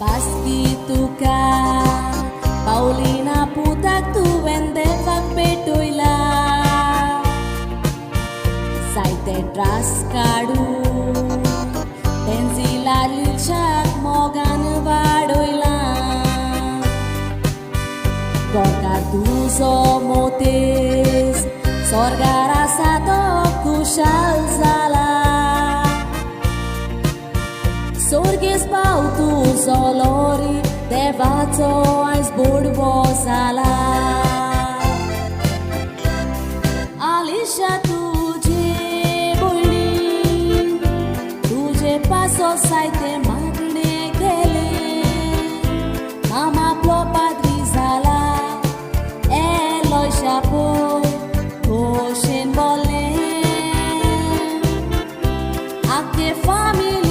Paski tuka Paulina putak tu vende fak petoila Saite tras kadu Tenzila lilchak mogan vadoila Gorkar tuzo motes Sorgara sato kushal zala Sorges pautu zolori Devato ais budvo zala Alisha tuje boili Tuje paso saite magne gele Mama plo padri zala Eloi chapo Koshen bole Ake family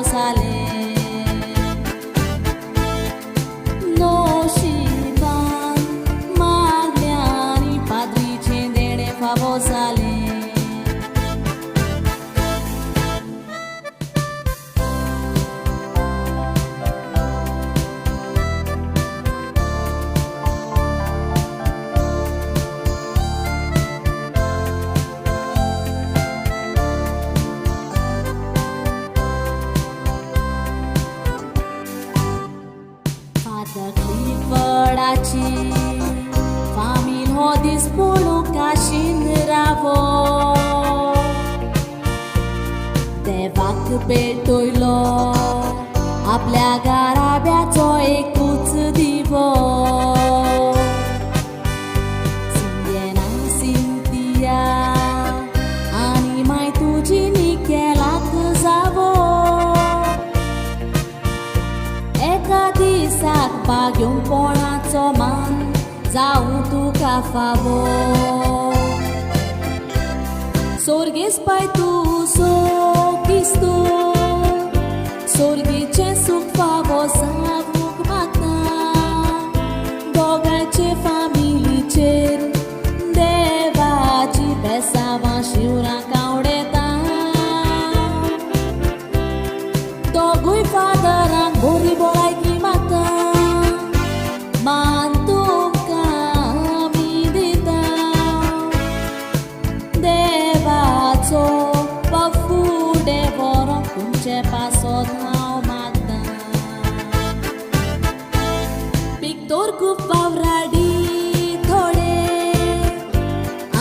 Sale No Shivan Magliani Padri Cendere Favosale Clifford'aci Famil hodis poluca shinravo Devac petoilo आपल्या गाराब्याचो एकूच दिवो सिंथेना Cynthia आनी my तुजी निकेलाक जावो एका दिसाक बाग्योंक कोणाचो मान जावं तुका फावो सोर्गेस पाय तूं सोकिस्तू सोर्गेचें सूख फावो जावूंक म्हाका दोगांचे फामिलीचेर देवाची बेसावां शिवराक आवडेता दोगूय फादरांक बरी भलायकी म्हाका मान तुमकां आमी दिता देवाचो फुडें व्हरोंक तुमचे पासत हांव मागतां पिक्तोर खूब वावराडी थोडे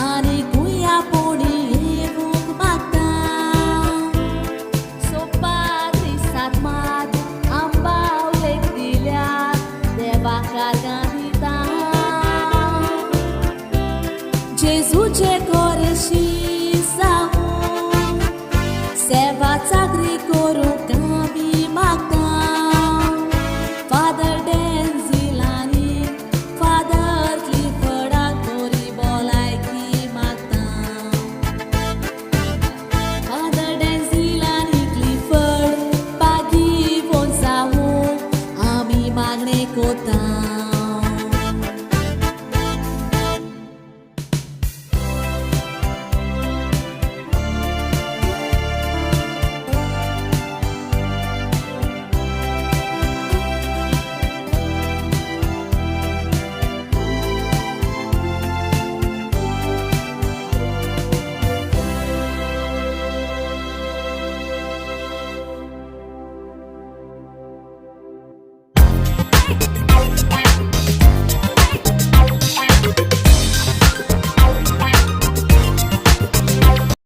आनी गुंया पोणी येवूंक मागता सोपार दिसात मात आंबावलेक दिल्यात देवाक आर्गां दिता जेजूचे कोरेशी जावूं सेवा चाकरी करूंक आमी मागता फादर डेन्झिलानी फादर क्लिफर्डाक बरी भलायकी मागता फादर डेन्झिलानी क्लिफर्ड पागी फोन जावूं आमी मागणें कोत्ता